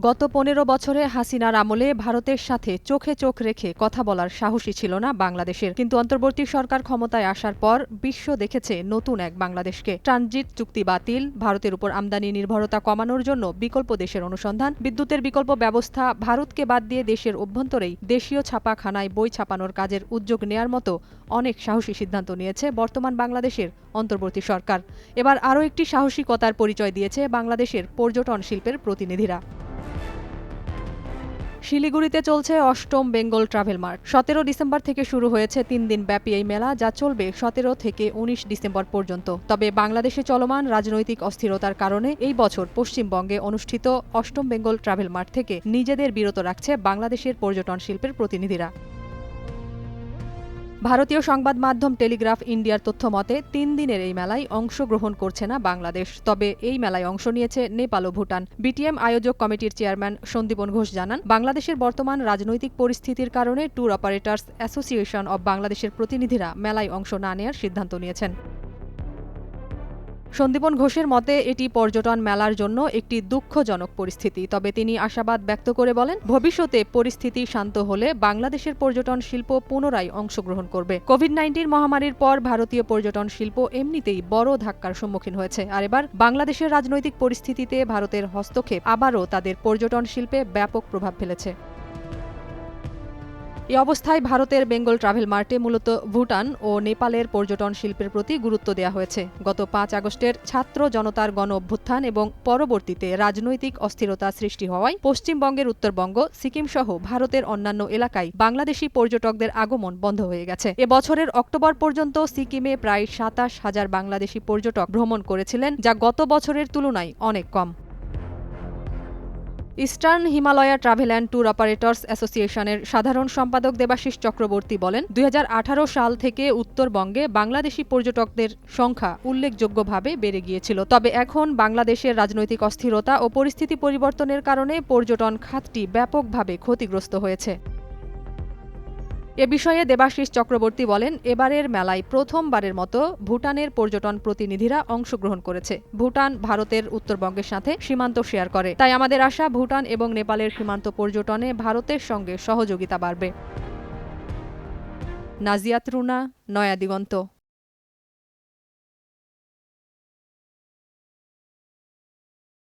গত ১৫ বছরে হাসিনার আমলে ভারতের সাথে চোখে চোখ রেখে কথা বলার সাহসই ছিল না বাংলাদেশের। কিন্তু অন্তর্বর্তী সরকার ক্ষমতায় আসার পর বিশ্ব দেখেছে নতুন এক বাংলাদেশকে। ট্রানজিট চুক্তি বাতিল, ভারতের উপর আমদানি নির্ভরতা কমানোর জন্য বিকল্প দেশের অনুসন্ধান, বিদ্যুতের বিকল্প ব্যবস্থা, ভারতকে বাদ দিয়ে দেশের অভ্যন্তরেই দেশীয় ছাপাখানায় বই ছাপানোর কাজের উদ্যোগ নেয়ার মতো অনেক সাহসী সিদ্ধান্ত নিয়েছে বর্তমান বাংলাদেশের অন্তর্বর্তী সরকার। এবার আরও একটি সাহসিকতার পরিচয় দিয়েছে বাংলাদেশের পর্যটন শিল্পের প্রতিনিধিরা। শিলিগুড়িতে চলছে অষ্টম বেঙ্গল ট্রাভেল মার্ট। ১৭ ডিসেম্বর থেকে শুরু হয়েছে ৩ দিন ব্যাপী এই মেলা, যা চলবে ১৭ থেকে ১৯ ডিসেম্বর পর্যন্ত। তবে বাংলাদেশে চলমান রাজনৈতিক অস্থিরতার কারণে এই বছর পশ্চিমবঙ্গে অনুষ্ঠিত অষ্টম বেঙ্গল ট্রাভেল মার্ট থেকে নিজেদের বিরত রাখছে বাংলাদেশের পর্যটন শিল্পের প্রতিনিধিরা। ভারতীয় সংবাদ মাধ্যম টেলিগ্রাফ ইন্ডিয়ার তথ্য মতে ৩ দিনের এই মেলায় অংশগ্রহণ করছে না বাংলাদেশ। তবে এই মেলায় অংশ নিয়েছে নেপাল ও ভুটান। বিটিএম আয়োজক কমিটির চেয়ারম্যান সন্দীপন ঘোষ জানান, বাংলাদেশের বর্তমান রাজনৈতিক পরিস্থিতির কারণে ট্যুর অপারেটর্স অ্যাসোসিয়েশন অব বাংলাদেশের প্রতিনিধিরা মেলায় অংশ না নেয়ার সিদ্ধান্ত নিয়েছেন। সন্দীপন ঘোষের মতে এটি পর্যটন মেলার জন্য একটি দুঃখজনক পরিস্থিতি। তবে তিনি আশাবাদ ব্যক্ত করে বলেন, ভবিষ্যতে পরিস্থিতি শান্ত হলে বাংলাদেশের পর্যটন শিল্প পুনরায় অংশগ্রহণ করবে। কোভিড-১৯ মহামারীর পর ভারতীয় পর্যটন শিল্প এমনিতেই বড় ধাক্কার সম্মুখীন হয়েছে। আর এবার বাংলাদেশের রাজনৈতিক পরিস্থিতিতে ভারতের হস্তক্ষেপ আবারও তাদের পর্যটন শিল্পে ব্যাপক প্রভাব ফেলেছে। এই অবস্থায় ভারতের বেঙ্গল ট্রাভেল মার্টে মূলত ভুটান ও নেপালের পর্যটন শিল্পের প্রতি গুরুত্ব দেওয়া হয়েছে। গত ৫ আগস্টের ছাত্র জনতার গণ অভ্যুত্থান এবং পরবর্তীতে রাজনৈতিক অস্থিরতা সৃষ্টি হওয়ায় পশ্চিমবঙ্গের উত্তরবঙ্গ, সিকিম সহ ভারতের অন্যান্য এলাকায় বাংলাদেশি পর্যটকদের আগমন বন্ধ হয়ে গেছে। এ বছরের অক্টোবর পর্যন্ত সিকিমে প্রায় ২৭,০০০ বাংলাদেশি পর্যটক ভ্রমণ করেছিলেন, যা গত বছরের তুলনায় অনেক কম। Eastern Himalaya travel and tour operators অ্যাসোসিয়েশনের সাধারণ সম্পাদক দেবাশিস চক্রবর্তী বলেন, ২০১৮ সাল থেকে উত্তরবঙ্গে বাংলাদেশি পর্যটকদের সংখ্যা উল্লেখযোগ্যভাবে বেড়ে গিয়েছিল। তবে এখন বাংলাদেশের রাজনৈতিক অস্থিরতা ও পরিস্থিতি পরিবর্তনের কারণে পর্যটন খাতটি ব্যাপকভাবে ক্ষতিগ্রস্ত হয়েছে। এ বিষয়ে দেবাশিস চক্রবর্তী বলেন, এবারের মেলায় প্রথমবারের মতো ভুটানের পর্যটন প্রতিনিধিরা অংশগ্রহণ করেছে। ভুটান ভারতের উত্তরবঙ্গের সাথে সীমান্ত শেয়ার করে, তাই আমাদের আশা ভুটান এবং নেপালের সীমান্ত পর্যটনে ভারতের সঙ্গে সহযোগিতা বাড়বে। নাজিয়াত রুনা, নয়া দিগন্ত।